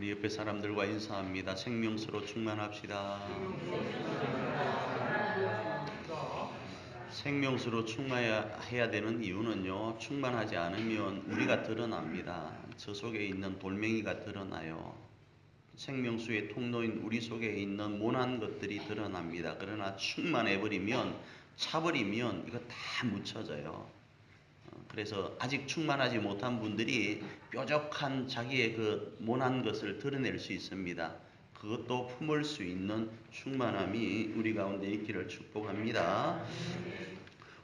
우리 옆에 사람들과 인사합니다. 생명수로 충만합시다. 생명수로 충만해야 되는 이유는요, 충만하지 않으면 우리가 드러납니다. 저 속에 있는 돌멩이가 드러나요. 생명수의 통로인 우리 속에 있는 모난 것들이 드러납니다. 그러나 충만해버리면, 차버리면 이거 다 묻혀져요. 그래서 아직 충만하지 못한 분들이 뾰족한 자기의 그 모난 것을 드러낼 수 있습니다. 그것도 품을 수 있는 충만함이 우리 가운데 있기를 축복합니다.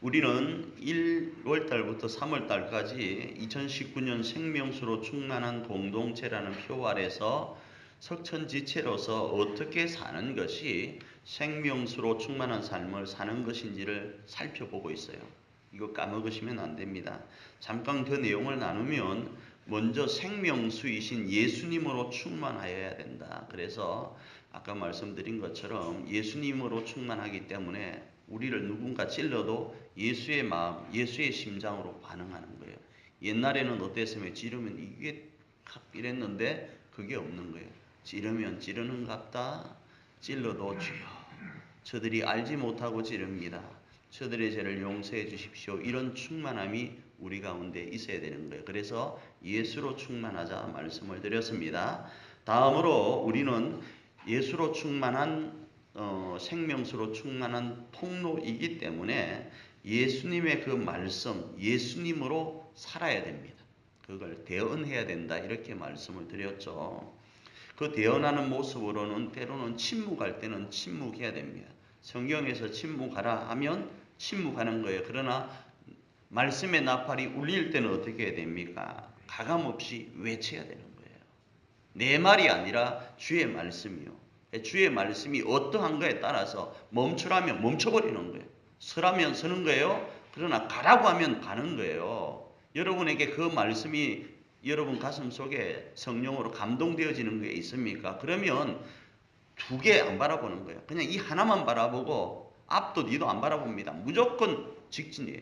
우리는 1월달부터 3월달까지 2019년 생명수로 충만한 공동체라는 표 아래서 석천지체로서 어떻게 사는 것이 생명수로 충만한 삶을 사는 것인지를 살펴보고 있어요. 이거 까먹으시면 안 됩니다. 잠깐 그 내용을 나누면 먼저 생명수이신 예수님으로 충만하여야 된다. 그래서 아까 말씀드린 것처럼 예수님으로 충만하기 때문에 우리를 누군가 찔러도 예수의 마음, 예수의 심장으로 반응하는 거예요. 옛날에는 어땠으면 찌르면 이게 이랬는데 그게 없는 거예요. 찌르면 찌르는갑다. 찔러도 주여 저들이 알지 못하고 찌릅니다. 저들의 죄를 용서해 주십시오. 이런 충만함이 우리 가운데 있어야 되는 거예요. 그래서 예수로 충만하자 말씀을 드렸습니다. 다음으로 우리는 예수로 충만한 생명수로 충만한 통로이기 때문에 예수님의 그 말씀, 예수님으로 살아야 됩니다. 그걸 대언해야 된다 이렇게 말씀을 드렸죠. 그 대언하는 모습으로는 때로는 침묵할 때는 침묵해야 됩니다. 성경에서 침묵하라 하면 침묵하는 거예요. 그러나 말씀의 나팔이 울릴 때는 어떻게 해야 됩니까? 가감없이 외쳐야 되는 거예요. 내 말이 아니라 주의 말씀이요. 주의 말씀이 어떠한가에 따라서 멈추라면 멈춰버리는 거예요. 서라면 서는 거예요. 그러나 가라고 하면 가는 거예요. 여러분에게 그 말씀이 여러분 가슴 속에 성령으로 감동되어지는 게 있습니까? 그러면 두 개 안 바라보는 거예요. 그냥 이 하나만 바라보고 앞도 뒤도 안 바라봅니다. 무조건 직진이에요.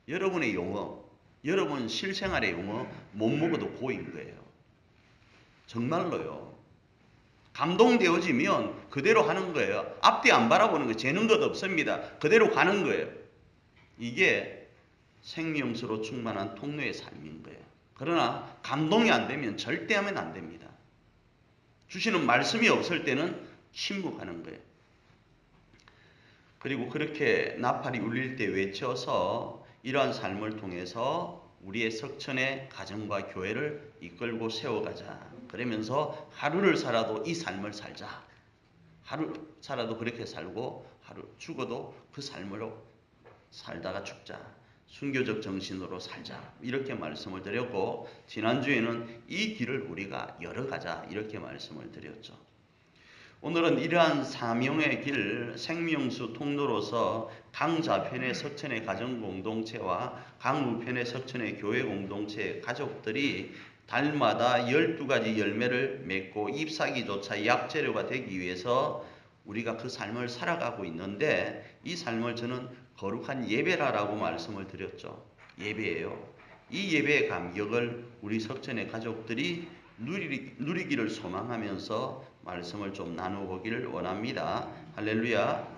여러분의 용어, 여러분 실생활의 용어 못 먹어도 고인 거예요. 정말로요. 감동되어지면 그대로 하는 거예요. 앞뒤 안 바라보는 거예요. 재는 것 없습니다. 그대로 가는 거예요. 이게 생명수로 충만한 통로의 삶인 거예요. 그러나 감동이 안 되면 절대 하면 안 됩니다. 주시는 말씀이 없을 때는 침묵하는 거예요. 그리고 그렇게 나팔이 울릴 때 외쳐서 이러한 삶을 통해서 우리의 석천의 가정과 교회를 이끌고 세워가자. 그러면서 하루를 살아도 이 삶을 살자. 하루 살아도 그렇게 살고 하루 죽어도 그 삶으로 살다가 죽자. 순교적 정신으로 살자. 이렇게 말씀을 드렸고 지난주에는 이 길을 우리가 열어가자. 이렇게 말씀을 드렸죠. 오늘은 이러한 사명의 길 생명수 통로로서 강좌편의 석천의 가정공동체와 강우편의 석천의 교회공동체 가족들이 달마다 12가지 열매를 맺고 잎사귀조차 약재료가 되기 위해서 우리가 그 삶을 살아가고 있는데 이 삶을 저는 거룩한 예배라고 말씀을 드렸죠. 예배예요. 이 예배의 감격을 우리 석천의 가족들이 누리기를 소망하면서 말씀을 좀 나눠보기를 원합니다. 할렐루야.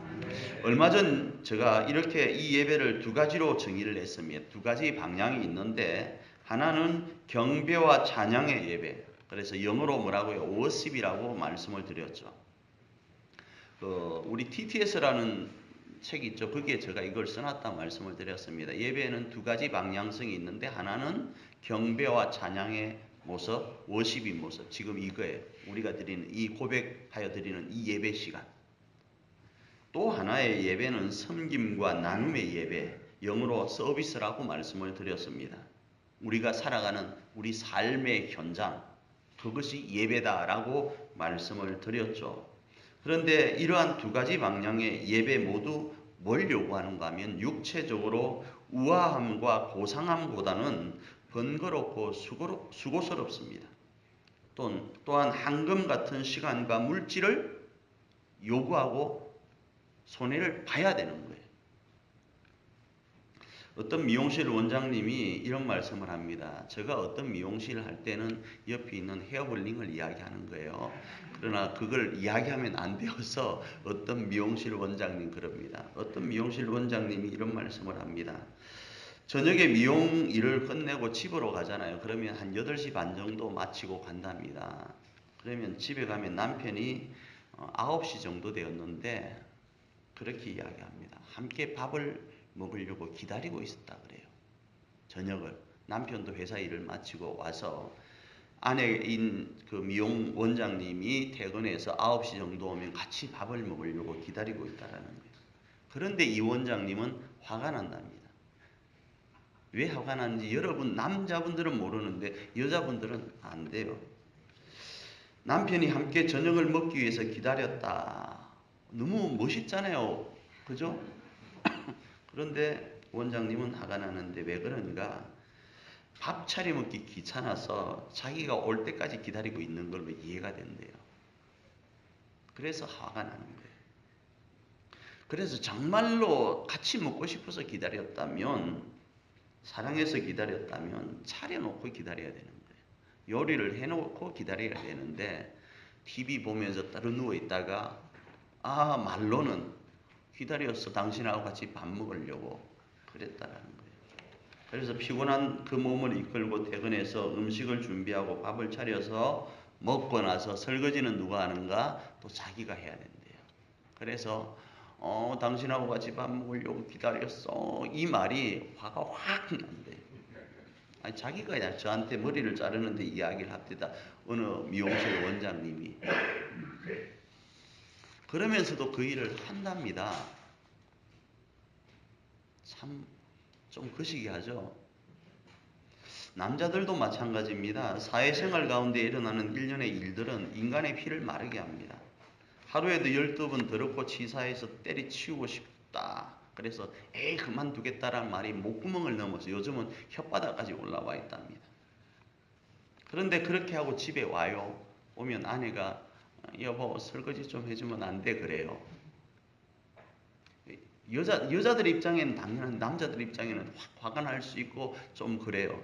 얼마 전 제가 이렇게 이 예배를 두 가지로 정의를 했습니다. 두 가지 방향이 있는데 하나는 경배와 찬양의 예배. 그래서 영어로 뭐라고요? worship이라고 말씀을 드렸죠. 우리 TTS라는 책이 있죠. 거기에 제가 이걸 써놨다 말씀을 드렸습니다. 예배에는 두 가지 방향성이 있는데 하나는 경배와 찬양의 모습, 워십의 모습. 지금 이거예요. 우리가 드리는 이 고백하여 드리는 이 예배 시간. 또 하나의 예배는 섬김과 나눔의 예배, 영어로 서비스라고 말씀을 드렸습니다. 우리가 살아가는 우리 삶의 현장, 그것이 예배다라고 말씀을 드렸죠. 그런데 이러한 두 가지 방향의 예배 모두 뭘 요구하는가 하면 육체적으로 우아함과 고상함보다는 번거롭고 수고스럽습니다. 또한 황금 같은 시간과 물질을 요구하고 손해를 봐야 되는 거예요. 어떤 미용실 원장님이 이런 말씀을 합니다. 제가 어떤 미용실을 할 때는 옆에 있는 헤어볼링을 이야기하는 거예요. 그러나 그걸 이야기하면 안 되어서 어떤 미용실 원장님 그럽니다. 어떤 미용실 원장님이 이런 말씀을 합니다. 저녁에 미용 일을 끝내고 집으로 가잖아요. 그러면 한 8시 반 정도 마치고 간답니다. 그러면 집에 가면 남편이 9시 정도 되었는데 그렇게 이야기합니다. 함께 밥을 먹으려고 기다리고 있었다 그래요. 저녁을. 남편도 회사 일을 마치고 와서 아내인 그 미용 원장님이 퇴근해서 9시 정도 오면 같이 밥을 먹으려고 기다리고 있다라는 거예요. 그런데 이 원장님은 화가 난답니다. 왜 화가 나는지 여러분 남자분들은 모르는데 여자분들은 안 돼요. 남편이 함께 저녁을 먹기 위해서 기다렸다. 너무 멋있잖아요. 그죠? 그런데 원장님은 화가 나는데 왜 그런가? 밥 차려 먹기 귀찮아서 자기가 올 때까지 기다리고 있는 걸로 이해가 된대요. 그래서 화가 나는 거예요. 그래서 정말로 같이 먹고 싶어서 기다렸다면, 사랑해서 기다렸다면 차려놓고 기다려야 되는 거예요. 요리를 해놓고 기다려야 되는데 TV 보면서 따로 누워있다가 말로는 기다렸어. 당신하고 같이 밥 먹으려고 그랬다라는 거예요. 그래서 피곤한 그 몸을 이끌고 퇴근해서 음식을 준비하고 밥을 차려서 먹고 나서 설거지는 누가 하는가? 또 자기가 해야 된대요. 그래서 당신하고 같이 밥 먹으려고 기다렸어. 이 말이 화가 확 난대요. 아니, 자기가 저한테 머리를 자르는데 이야기를 합디다. 어느 미용실 원장님이. 그러면서도 그 일을 한답니다. 참 좀 거시기 하죠. 남자들도 마찬가지입니다. 사회생활 가운데 일어나는 일련의 일들은 인간의 피를 마르게 합니다. 하루에도 12번 더럽고 치사해서 때리치우고 싶다. 그래서 그만두겠다라는 말이 목구멍을 넘어서 요즘은 혓바닥까지 올라와 있답니다. 그런데 그렇게 하고 집에 와요. 오면 아내가 여보 설거지 좀 해주면 안 돼 그래요. 여자들 입장에는 당연한, 남자들 입장에는 화가 날 수 있고 좀 그래요.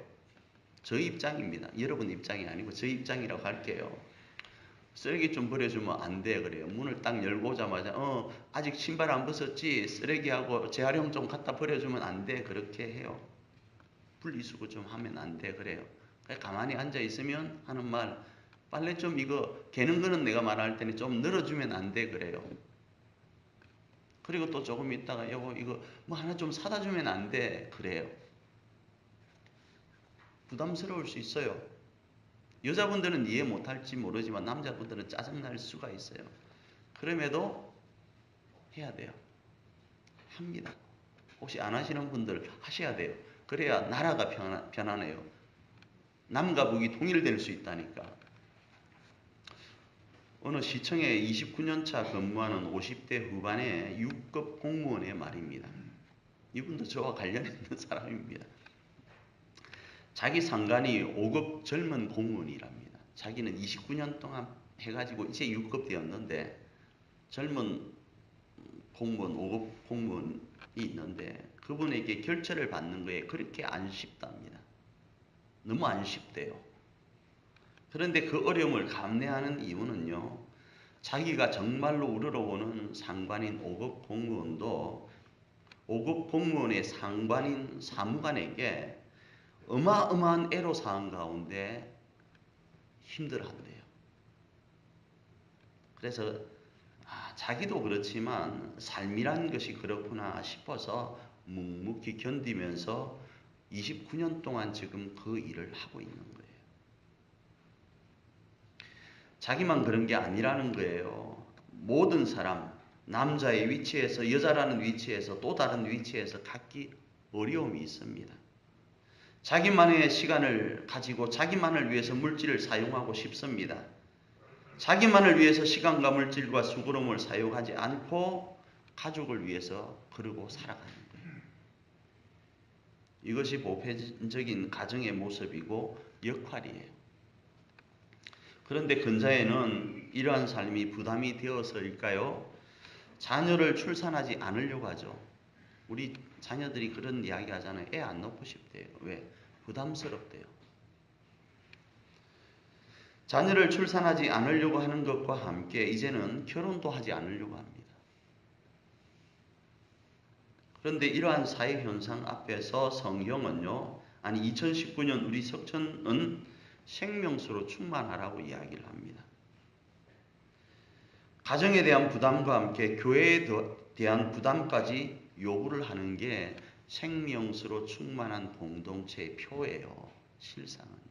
저희 입장입니다. 여러분 입장이 아니고 저희 입장이라고 할게요. 쓰레기 좀 버려주면 안 돼 그래요. 문을 딱 열고 오자마자 아직 신발 안 벗었지? 쓰레기하고 재활용 좀 갖다 버려주면 안 돼 그렇게 해요. 분리수거 좀 하면 안 돼 그래요. 가만히 앉아 있으면 하는 말, 빨래 좀 이거 개는 거는 내가 말할 테니 좀 늘어주면 안 돼 그래요. 그리고 또 조금 있다가 여보 이거 뭐 하나 좀 사다 주면 안 돼 그래요. 부담스러울 수 있어요. 여자분들은 이해 못할지 모르지만 남자분들은 짜증날 수가 있어요. 그럼에도 해야 돼요. 합니다. 혹시 안 하시는 분들 하셔야 돼요. 그래야 나라가 편안해요. 남과 북이 통일될 수 있다니까. 어느 시청에 29년차 근무하는 50대 후반의 6급 공무원의 말입니다. 이분도 저와 관련 있는 사람입니다. 자기 상관이 5급 젊은 공무원이랍니다. 자기는 29년 동안 해가지고 이제 6급 되었는데 젊은 공무원, 5급 공무원이 있는데 그분에게 결제를 받는 거에 그렇게 안 쉽답니다. 너무 안 쉽대요. 그런데 그 어려움을 감내하는 이유는요. 자기가 정말로 우러러오는 상관인 5급 공무원도 5급 공무원의 상관인 사무관에게 어마어마한 애로사항 가운데 힘들어한대요. 그래서 자기도 그렇지만 삶이란 것이 그렇구나 싶어서 묵묵히 견디면서 29년 동안 지금 그 일을 하고 있는 거예요. 자기만 그런 게 아니라는 거예요. 모든 사람, 남자의 위치에서 여자라는 위치에서 또 다른 위치에서 각기 어려움이 있습니다. 자기만의 시간을 가지고 자기만을 위해서 물질을 사용하고 싶습니다. 자기만을 위해서 시간과 물질과 수고로움을 사용하지 않고 가족을 위해서 그러고 살아가는 거예요. 이것이 보편적인 가정의 모습이고 역할이에요. 그런데 근자에는 이러한 삶이 부담이 되어서일까요? 자녀를 출산하지 않으려고 하죠. 우리 자녀들이 그런 이야기 하잖아요. 애 안 낳고 싶대요. 왜? 부담스럽대요. 자녀를 출산하지 않으려고 하는 것과 함께 이제는 결혼도 하지 않으려고 합니다. 그런데 이러한 사회 현상 앞에서 성경은요, 2019년 우리 석천은 생명수로 충만하라고 이야기를 합니다. 가정에 대한 부담과 함께 교회에 대한 부담까지 요구를 하는 게 생명수로 충만한 공동체의 표예요. 실상은요.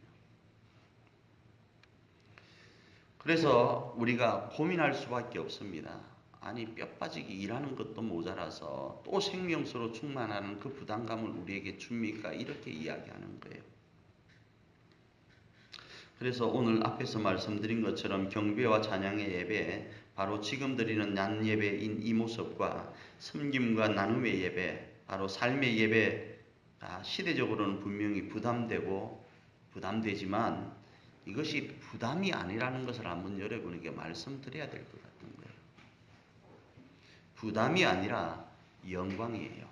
그래서 우리가 고민할 수밖에 없습니다. 아니 뼈 빠지게 일하는 것도 모자라서 또 생명수로 충만하는 그 부담감을 우리에게 줍니까? 이렇게 이야기하는 거예요. 그래서 오늘 앞에서 말씀드린 것처럼 경배와 찬양의 예배, 바로 지금 드리는 난 예배인 이 모습과 섬김과 나눔의 예배, 바로 삶의 예배가 시대적으로는 분명히 부담되지만 이것이 부담이 아니라는 것을 한번 여러분에게 말씀드려야 될 것 같은 거예요. 부담이 아니라 영광이에요.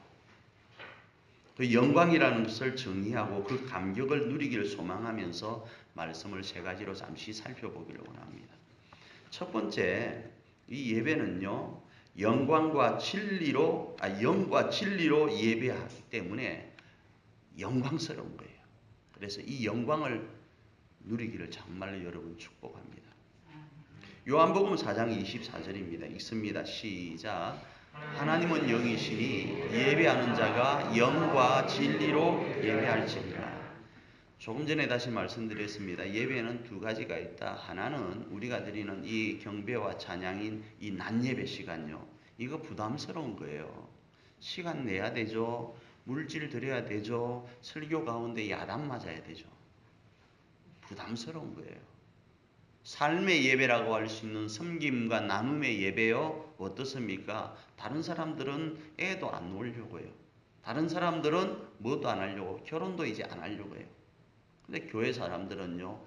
그 영광이라는 것을 정의하고 그 감격을 누리기를 소망하면서 말씀을 세 가지로 잠시 살펴보기를 원합니다. 첫 번째, 이 예배는요, 영과 진리로 예배하기 때문에 영광스러운 거예요. 그래서 이 영광을 누리기를 정말로 여러분 축복합니다. 요한복음 4장 24절입니다. 읽습니다. 시작. 하나님은 영이시니 예배하는 자가 영과 진리로 예배할지니라. 조금 전에 다시 말씀드렸습니다. 예배는 두 가지가 있다. 하나는 우리가 드리는 이 경배와 찬양인 이 낮예배 시간요. 이거 부담스러운 거예요. 시간 내야 되죠. 물질 드려야 되죠. 설교 가운데 야단 맞아야 되죠. 부담스러운 거예요. 삶의 예배라고 할 수 있는 섬김과 나눔의 예배요. 어떻습니까? 다른 사람들은 애도 안 놓으려고 해요. 다른 사람들은 뭐도 안 하려고, 결혼도 이제 안 하려고 해요. 근데 교회 사람들은요,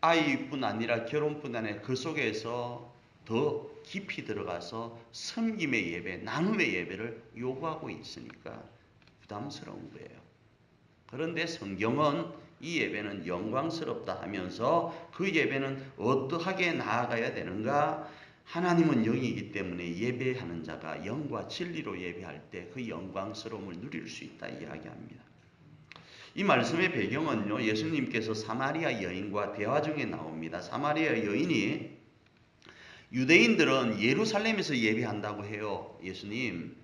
아이뿐 아니라 결혼뿐 아니라 그 속에서 더 깊이 들어가서 섬김의 예배, 나눔의 예배를 요구하고 있으니까 부담스러운 거예요. 그런데 성경은 이 예배는 영광스럽다 하면서 그 예배는 어떠하게 나아가야 되는가? 하나님은 영이기 때문에 예배하는 자가 영과 진리로 예배할 때 그 영광스러움을 누릴 수 있다 이야기합니다. 이 말씀의 배경은요, 예수님께서 사마리아 여인과 대화 중에 나옵니다. 사마리아 여인이 유대인들은 예루살렘에서 예배한다고 해요. 예수님.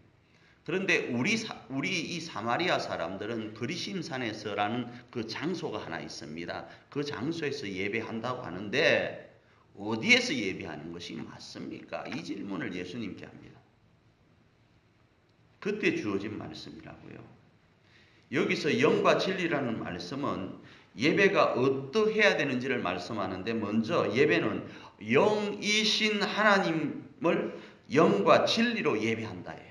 그런데 우리 이 사마리아 사람들은 그리심산에서라는 그 장소가 하나 있습니다. 그 장소에서 예배한다고 하는데 어디에서 예배하는 것이 맞습니까? 이 질문을 예수님께 합니다. 그때 주어진 말씀이라고요. 여기서 영과 진리라는 말씀은 예배가 어떠해야 되는지를 말씀하는데 먼저 예배는 영이신 하나님을 영과 진리로 예배한다예요.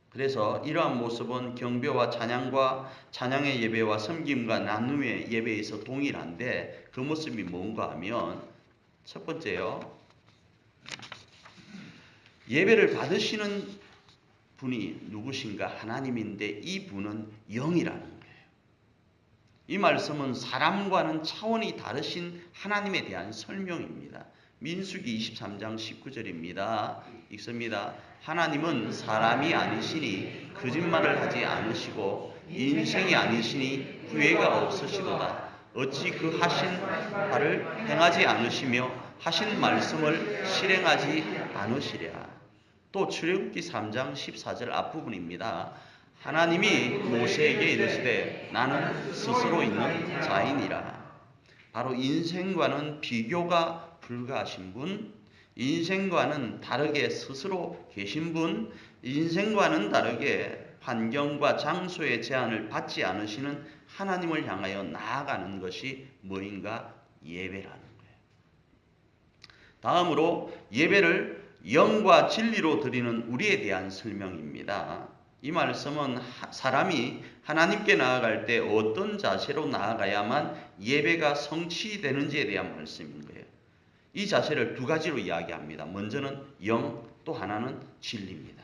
그래서 이러한 모습은 경배와 찬양의 예배와 섬김과 나눔의 예배에서 동일한데 그 모습이 뭔가 하면 첫 번째요. 예배를 받으시는 분이 누구신가? 하나님인데 이 분은 영이라는 거예요. 이 말씀은 사람과는 차원이 다르신 하나님에 대한 설명입니다. 민수기 23장 19절입니다. 읽습니다. 하나님은 사람이 아니시니 거짓말을 하지 않으시고 인생이 아니시니 후회가 없으시도다. 어찌 그 하신 바를 행하지 않으시며 하신 말씀을 실행하지 않으시랴. 또 출애굽기 3장 14절 앞부분입니다. 하나님이 모세에게 이르시되 나는 스스로 있는 자이니라. 바로 인생과는 비교가 불가하신 분, 인생과는 다르게 스스로 계신 분, 인생과는 다르게 환경과 장소의 제한을 받지 않으시는 하나님을 향하여 나아가는 것이 뭐인가? 예배라는 거예요. 다음으로 예배를 영과 진리로 드리는 우리에 대한 설명입니다. 이 말씀은 사람이 하나님께 나아갈 때 어떤 자세로 나아가야만 예배가 성취되는지에 대한 말씀인 거예요. 이 자세를 두 가지로 이야기합니다. 먼저는 영, 또 하나는 진리입니다.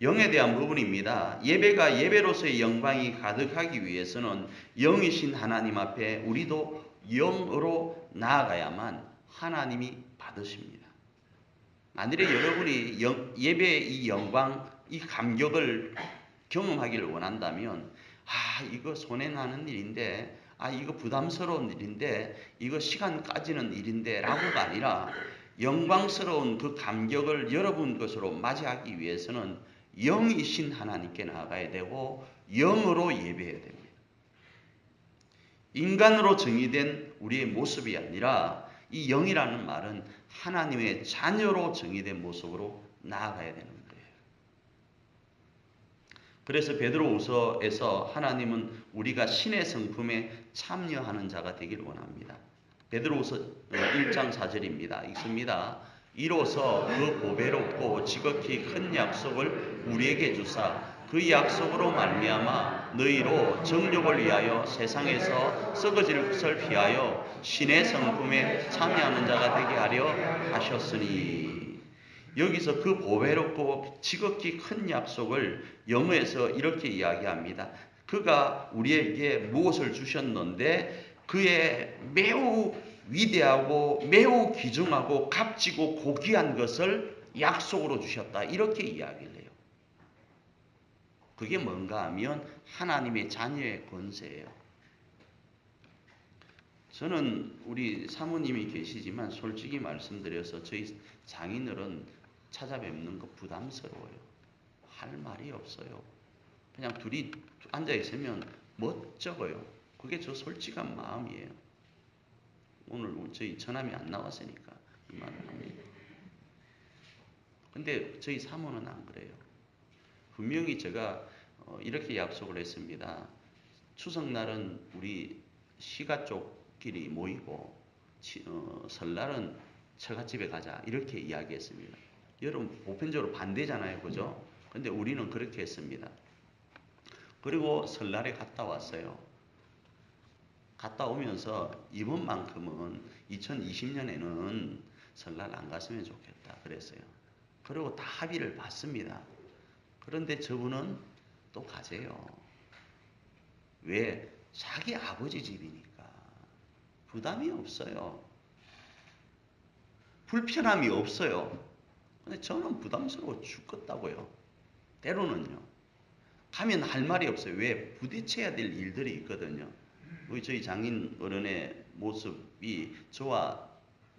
영에 대한 부분입니다. 예배가 예배로서의 영광이 가득하기 위해서는 영이신 하나님 앞에 우리도 영으로 나아가야만 하나님이 받으십니다. 만일에 여러분이 예배의 이 영광, 이 감격을 경험하기를 원한다면 이거 손해나는 일인데, 이거 부담스러운 일인데, 이거 시간 까지는 일인데 라고가 아니라 영광스러운 그 감격을 여러분 것으로 맞이하기 위해서는 영이신 하나님께 나아가야 되고 영으로 예배해야 됩니다. 인간으로 정의된 우리의 모습이 아니라 이 영이라는 말은 하나님의 자녀로 정의된 모습으로 나아가야 되는 거예요. 그래서 베드로후서에서 하나님은 우리가 신의 성품에 참여하는 자가 되길 원합니다. 베드로후서 1장 4절입니다. 읽습니다. 이로써 그 보배롭고 지극히 큰 약속을 우리에게 주사 그 약속으로 말미암아 너희로 정욕을 위하여 세상에서 썩어질 것을 피하여 신의 성품에 참여하는 자가 되게 하려 하셨으니. 여기서 그 보배롭고 지극히 큰 약속을 영어에서 이렇게 이야기합니다. 그가 우리에게 무엇을 주셨는데 그의 매우 위대하고 매우 귀중하고 값지고 고귀한 것을 약속으로 주셨다. 이렇게 이야기를 해요. 그게 뭔가 하면 하나님의 자녀의 권세예요. 저는 우리 사모님이 계시지만 솔직히 말씀드려서 저희 장인어른 찾아뵙는 거 부담스러워요. 할 말이 없어요. 그냥 둘이 앉아있으면 멋쩍어요. 그게 저 솔직한 마음이에요. 오늘 저희 처남이 안 나왔으니까 이 말을 합니다. 근데 저희 사모는 안 그래요. 분명히 제가 이렇게 약속을 했습니다. 추석날은 우리 시가 쪽끼리 모이고 설날은 처갓집에 가자 이렇게 이야기했습니다. 여러분 보편적으로 반대잖아요. 그죠? 근데 우리는 그렇게 했습니다. 그리고 설날에 갔다 왔어요. 갔다 오면서 이번만큼은 2020년에는 설날 안 갔으면 좋겠다 그랬어요. 그리고 다 합의를 봤습니다. 그런데 저분은 또 가세요. 왜? 자기 아버지 집이니까 부담이 없어요. 불편함이 없어요. 근데 저는 부담스러워 죽겠다고요. 때로는요. 가면 할 말이 없어요. 왜? 부딪혀야 될 일들이 있거든요. 우리 저희 장인 어른의 모습이 저와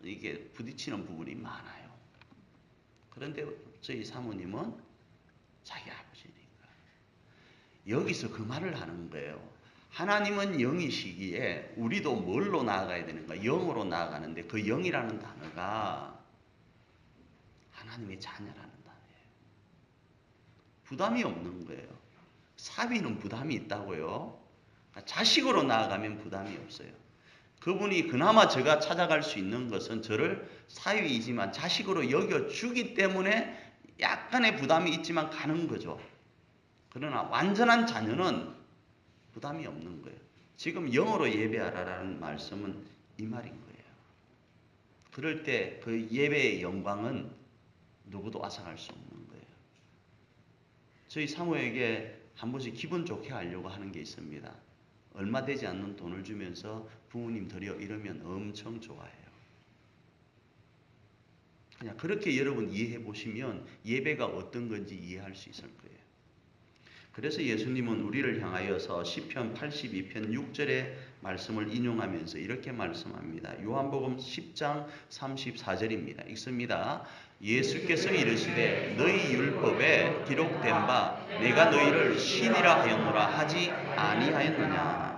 이게 부딪히는 부분이 많아요. 그런데 저희 사모님은 자기 아버지니까. 여기서 그 말을 하는 거예요. 하나님은 영이시기에 우리도 뭘로 나아가야 되는가? 영으로 나아가는데 그 영이라는 단어가 하나님의 자녀라는 단어예요. 부담이 없는 거예요. 사위는 부담이 있다고요. 자식으로 나아가면 부담이 없어요. 그분이 그나마 제가 찾아갈 수 있는 것은 저를 사위이지만 자식으로 여겨주기 때문에 약간의 부담이 있지만 가는 거죠. 그러나 완전한 자녀는 부담이 없는 거예요. 지금 영어로 예배하라라는 말씀은 이 말인 거예요. 그럴 때 그 예배의 영광은 누구도 앗아갈 수 없는 거예요. 저희 사모에게 한 번씩 기분 좋게 하려고 하는 게 있습니다. 얼마 되지 않는 돈을 주면서 부모님 드려 이러면 엄청 좋아해요. 그냥 그렇게 여러분 이해해 보시면 예배가 어떤 건지 이해할 수 있을 거예요. 그래서 예수님은 우리를 향하여서 시편 82편 6절의 말씀을 인용하면서 이렇게 말씀합니다. 요한복음 10장 34절입니다. 읽습니다. 예수께서 이르시되 너희 율법에 기록된 바 내가 너희를 신이라 하였노라 하지 아니하였느냐.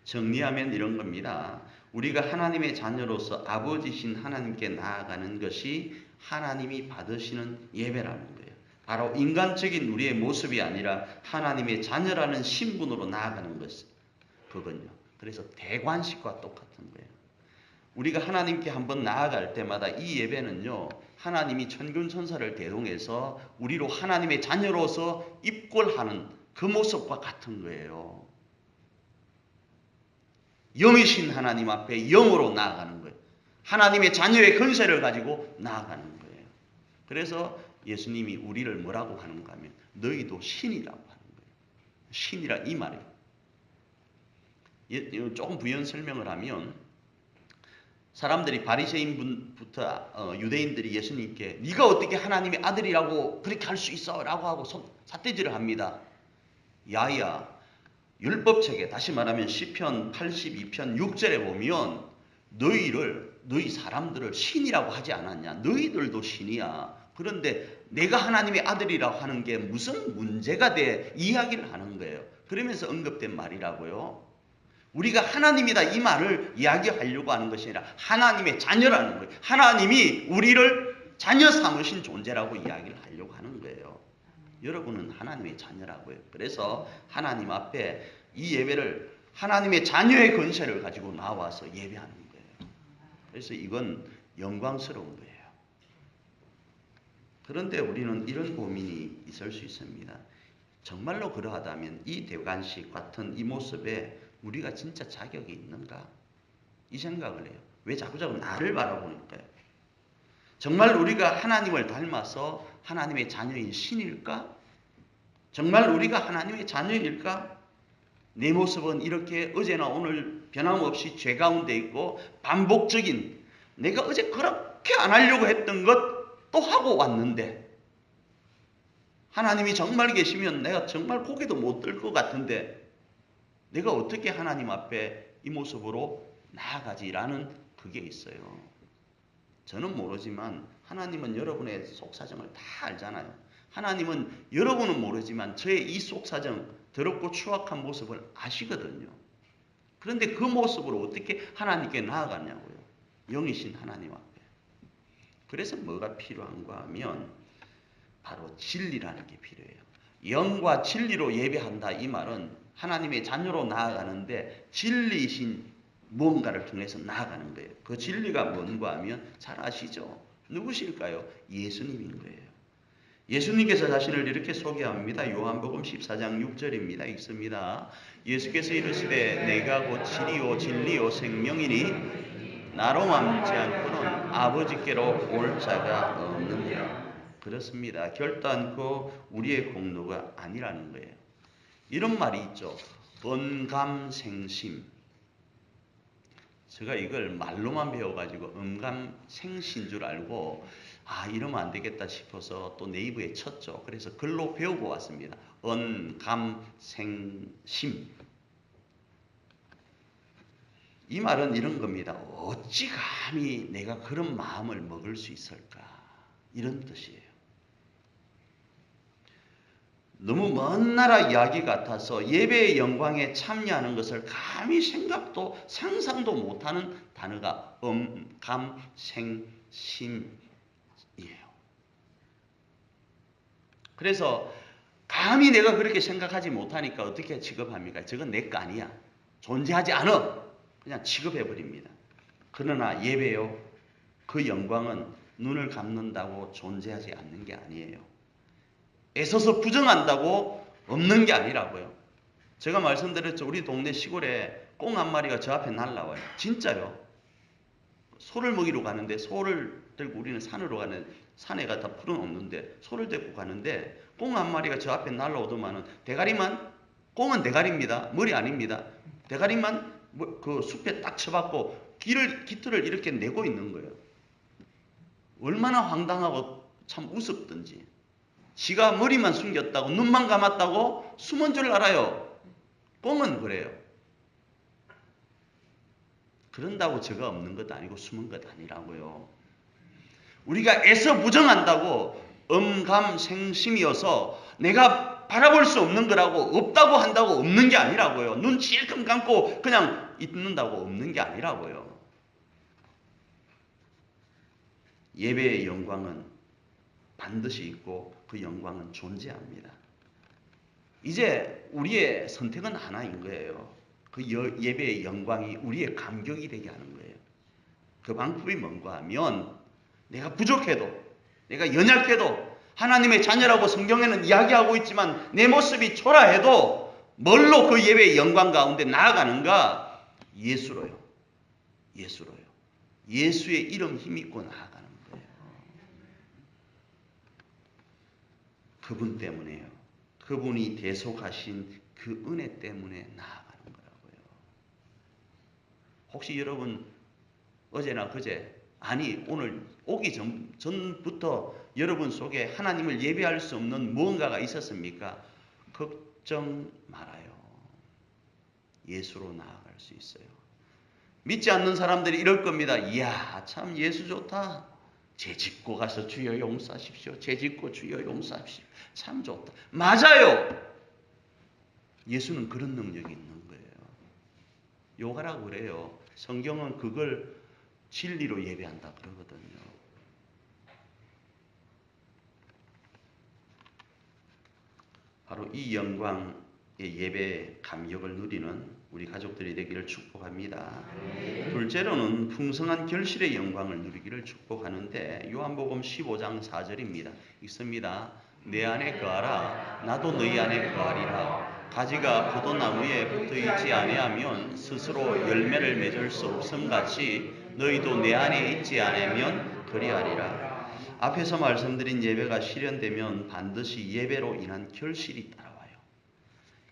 정리하면 이런 겁니다. 우리가 하나님의 자녀로서 아버지신 하나님께 나아가는 것이 하나님이 받으시는 예배라는 거예요. 바로 인간적인 우리의 모습이 아니라 하나님의 자녀라는 신분으로 나아가는 것. 그건요. 그래서 대관식과 똑같은 거예요. 우리가 하나님께 한번 나아갈 때마다 이 예배는요. 하나님이 천군천사를 대동해서 우리로 하나님의 자녀로서 입골하는 그 모습과 같은 거예요. 영이신 하나님 앞에 영으로 나아가는 거예요. 하나님의 자녀의 권세를 가지고 나아가는 거예요. 그래서 예수님이 우리를 뭐라고 하는가 하면 너희도 신이라고 하는 거예요. 신이라 이 말이에요. 조금 부연 설명을 하면 사람들이 바리새인부터 유대인들이 예수님께 네가 어떻게 하나님의 아들이라고 그렇게 할 수 있어? 라고 하고 삿대질을 합니다. 야야, 율법책에 다시 말하면 시편 82편 6절에 보면 너희 사람들을 신이라고 하지 않았냐? 너희들도 신이야. 그런데 내가 하나님의 아들이라고 하는 게 무슨 문제가 돼? 이야기를 하는 거예요. 그러면서 언급된 말이라고요. 우리가 하나님이다 이 말을 이야기하려고 하는 것이 아니라 하나님의 자녀라는 거예요. 하나님이 우리를 자녀 삼으신 존재라고 이야기를 하려고 하는 거예요. 여러분은 하나님의 자녀라고요. 그래서 하나님 앞에 이 예배를 하나님의 자녀의 권세를 가지고 나와서 예배하는 거예요. 그래서 이건 영광스러운 거예요. 그런데 우리는 이런 고민이 있을 수 있습니다. 정말로 그러하다면 이 대관식 같은 이 모습에 우리가 진짜 자격이 있는가? 이 생각을 해요. 왜 자꾸자꾸 나를 바라보니까요. 정말 우리가 하나님을 닮아서 하나님의 자녀인 신일까? 정말 우리가 하나님의 자녀일까? 내 모습은 이렇게 어제나 오늘 변함없이 죄 가운데 있고 반복적인 내가 어제 그렇게 안 하려고 했던 것 또 하고 왔는데 하나님이 정말 계시면 내가 정말 고개도 못 들 것 같은데 내가 어떻게 하나님 앞에 이 모습으로 나아가지라는 그게 있어요. 저는 모르지만 하나님은 여러분의 속사정을 다 알잖아요. 하나님은 여러분은 모르지만 저의 이 속사정, 더럽고 추악한 모습을 아시거든요. 그런데 그 모습으로 어떻게 하나님께 나아가냐고요. 영이신 하나님 앞에. 그래서 뭐가 필요한가 하면 바로 진리라는 게 필요해요. 영과 진리로 예배한다 이 말은 하나님의 자녀로 나아가는데 진리이신 무언가를 통해서 나아가는 거예요. 그 진리가 뭔가 하면 잘 아시죠? 누구실까요? 예수님인 거예요. 예수님께서 자신을 이렇게 소개합니다. 요한복음 14장 6절입니다. 읽습니다. 예수께서 이르시되 내가 곧 길이요 진리요 생명이니 나로 맘지 않고는 아버지께로 올 자가 없느니라. 그렇습니다. 결단코 우리의 공로가 아니라는 거예요. 이런 말이 있죠. 언감생심. 제가 이걸 말로만 배워가지고 언감생신 줄 알고 이러면 안 되겠다 싶어서 또 네이버에 쳤죠. 그래서 글로 배우고 왔습니다. 언감생심. 이 말은 이런 겁니다. 어찌 감히 내가 그런 마음을 먹을 수 있을까? 이런 뜻이에요. 너무 먼 나라 이야기 같아서 예배의 영광에 참여하는 것을 감히 생각도 상상도 못하는 단어가 언감생심이에요. 그래서 감히 내가 그렇게 생각하지 못하니까 어떻게 취급합니까? 저건 내 거 아니야. 존재하지 않아. 그냥 취급해버립니다. 그러나 예배요. 그 영광은 눈을 감는다고 존재하지 않는 게 아니에요. 애써서 부정한다고 없는 게 아니라고요. 제가 말씀드렸죠. 우리 동네 시골에 꽁 한 마리가 저 앞에 날라와요. 진짜요. 소를 먹이러 가는데 소를 들고 우리는 산으로 가는 산에 가다 풀은 없는데 소를 데리고 가는데 꽁 한 마리가 저 앞에 날라오더만은 대가리만 꽁은 대가리입니다. 머리 아닙니다. 대가리만 그 숲에 딱 쳐박고 깃털을 이렇게 내고 있는 거예요. 얼마나 황당하고 참 우습든지. 지가 머리만 숨겼다고 눈만 감았다고 숨은 줄 알아요. 꽁은 그래요. 그런다고 죄가 없는 것 아니고 숨은 것 아니라고요. 우리가 애써 부정한다고 엄감생심이어서 내가 바라볼 수 없는 거라고 없다고 한다고 없는 게 아니라고요. 눈 찔끔 감고 그냥 있는다고 없는 게 아니라고요. 예배의 영광은 반드시 있고 그 영광은 존재합니다. 이제 우리의 선택은 하나인 거예요. 그 예배의 영광이 우리의 감격이 되게 하는 거예요. 그 방법이 뭔가 하면 내가 부족해도 내가 연약해도 하나님의 자녀라고 성경에는 이야기하고 있지만 내 모습이 초라해도 뭘로 그 예배의 영광 가운데 나아가는가? 예수로요. 예수로요. 예수의 이름 힘입고 나아가는 거예요. 그분 때문에요. 그분이 대속하신 그 은혜 때문에 나아가는 거라고요. 혹시 여러분 어제나 그제 아니 오늘 오기 전부터 여러분 속에 하나님을 예배할 수 없는 무언가가 있었습니까? 걱정 말아요. 예수로 나아갈 수 있어요. 믿지 않는 사람들이 이럴 겁니다. 이야 참 예수 좋다. 죄 짓고 가서 주여 용서하십시오. 죄 짓고 주여 용서하십시오. 참 좋다. 맞아요. 예수는 그런 능력이 있는 거예요. 요가라고 그래요. 성경은 그걸 진리로 예배한다 그러거든요. 바로 이 영광의 예배 감격을 누리는 우리 가족들이 되기를 축복합니다. 둘째로는 풍성한 결실의 영광을 누리기를 축복하는데 요한복음 15장 4절입니다. 읽습니다. 내 안에 거하라 나도 너희 안에 거하리라. 가지가 포도나무에 붙어있지 아니하면 스스로 열매를 맺을 수 없음같이 너희도 내 안에 있지 않으면 그리하리라. 앞에서 말씀드린 예배가 실현되면 반드시 예배로 인한 결실이 따라와요.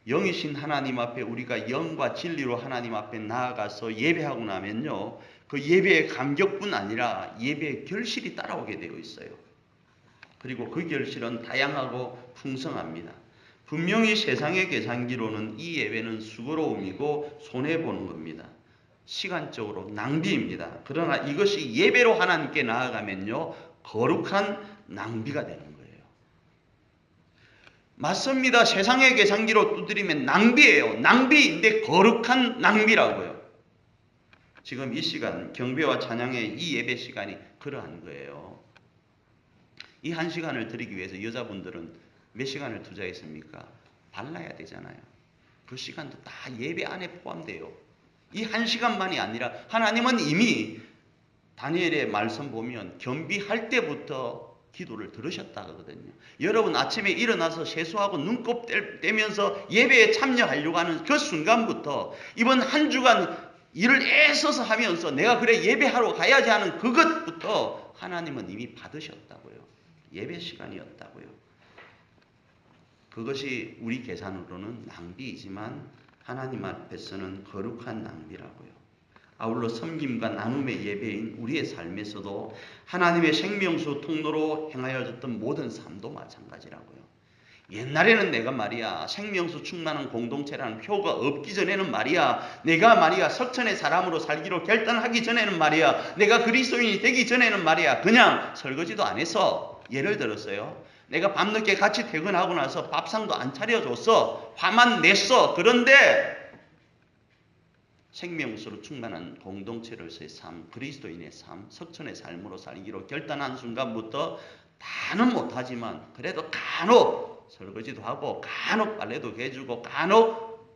영이신 하나님 앞에 우리가 영과 진리로 하나님 앞에 나아가서 예배하고 나면요, 그 예배의 감격뿐 아니라 예배의 결실이 따라오게 되어 있어요. 그리고 그 결실은 다양하고 풍성합니다. 분명히 세상의 계산기로는 이 예배는 수고로움이고 손해보는 겁니다. 시간적으로 낭비입니다. 그러나 이것이 예배로 하나님께 나아가면요, 거룩한 낭비가 되는 거예요. 맞습니다. 세상의 계산기로 두드리면 낭비예요. 낭비인데 거룩한 낭비라고요. 지금 이 시간 경배와 찬양의 이 예배 시간이 그러한 거예요. 이 한 시간을 드리기 위해서 여자분들은 몇 시간을 투자했습니까? 발라야 되잖아요. 그 시간도 다 예배 안에 포함돼요. 이 한 시간만이 아니라 하나님은 이미 다니엘의 말씀 보면 겸비할 때부터 기도를 들으셨다 그러거든요. 여러분 아침에 일어나서 세수하고 눈곱 떼면서 예배에 참여하려고 하는 그 순간부터 이번 한 주간 일을 애써서 하면서 내가 그래 예배하러 가야지 하는 그것부터 하나님은 이미 받으셨다고요. 예배 시간이었다고요. 그것이 우리 계산으로는 낭비이지만 하나님 앞에서는 거룩한 낭비라고요. 아울러 섬김과 나눔의 예배인 우리의 삶에서도 하나님의 생명수 통로로 행하여졌던 모든 삶도 마찬가지라고요. 옛날에는 내가 말이야 생명수 충만한 공동체라는 표가 없기 전에는 말이야 내가 말이야 석천의 사람으로 살기로 결단하기 전에는 말이야 내가 그리스도인이 되기 전에는 말이야 그냥 설거지도 안 해서 예를 들었어요. 내가 밤늦게 같이 퇴근하고 나서 밥상도 안 차려줬어. 화만 냈어. 그런데 생명수로 충만한 공동체로서의 삶, 그리스도인의 삶, 석천의 삶으로 살기로 결단한 순간부터 다는 못하지만 그래도 간혹 설거지도 하고 간혹 빨래도 해주고 간혹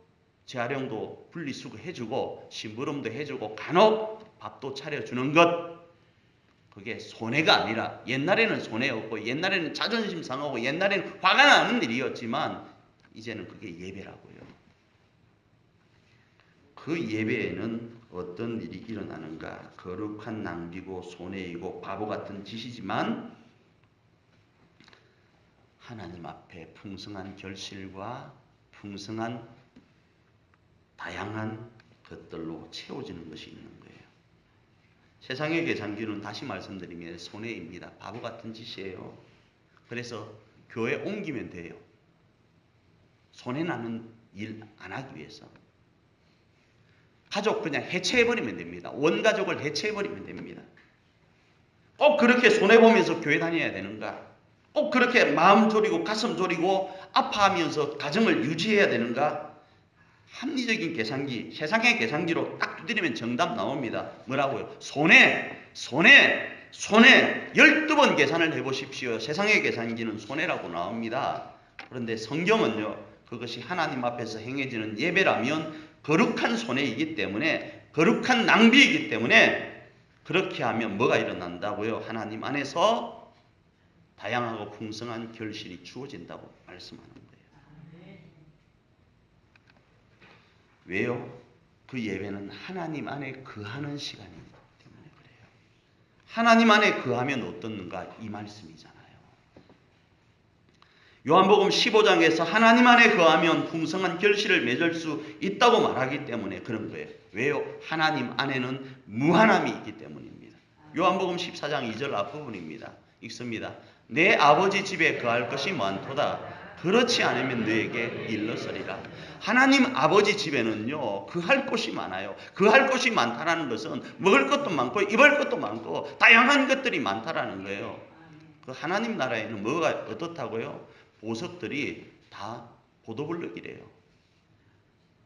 재활용도 분리수거 해주고 심부름도 해주고 간혹 밥도 차려주는 것 그게 손해가 아니라 옛날에는 손해였고 옛날에는 자존심 상하고 옛날에는 화가 나는 일이었지만 이제는 그게 예배라고요. 그 예배에는 어떤 일이 일어나는가? 거룩한 낭비고 손해이고 바보 같은 짓이지만 하나님 앞에 풍성한 결실과 풍성한 다양한 것들로 채워지는 것이 있는 거예요. 세상의 계산기는 다시 말씀드리면 손해입니다. 바보 같은 짓이에요. 그래서 교회 옮기면 돼요. 손해나는 일 안 하기 위해서. 가족 그냥 해체해버리면 됩니다. 원가족을 해체해버리면 됩니다. 꼭 그렇게 손해보면서 교회 다녀야 되는가? 꼭 그렇게 마음 졸이고 가슴 졸이고 아파하면서 가정을 유지해야 되는가? 합리적인 계산기, 세상의 계산기로 딱 두드리면 정답 나옵니다. 뭐라고요? 손해 12번 계산을 해보십시오. 세상의 계산기는 손해라고 나옵니다. 그런데 성경은요. 그것이 하나님 앞에서 행해지는 예배라면 거룩한 손해이기 때문에 거룩한 낭비이기 때문에 그렇게 하면 뭐가 일어난다고요? 하나님 안에서 다양하고 풍성한 결실이 주어진다고 말씀하는 거예요. 왜요? 그 예배는 하나님 안에 거하는 시간이기 때문에 그래요. 하나님 안에 거하면 어떻는가? 이 말씀이잖아요. 요한복음 15장에서 하나님 안에 거하면 풍성한 결실을 맺을 수 있다고 말하기 때문에 그런 거예요. 왜요? 하나님 안에는 무한함이 있기 때문입니다. 요한복음 14장 2절 앞부분입니다. 읽습니다. 내 아버지 집에 거할 것이 많도다. 그렇지 않으면 너에게 일렀으리라. 하나님 아버지 집에는요, 거할 곳이 많아요. 거할 곳이 많다라는 것은 먹을 것도 많고 입을 것도 많고 다양한 것들이 많다라는 거예요. 그 하나님 나라에는 뭐가 어떻다고요? 보석들이 다 보도블럭이래요.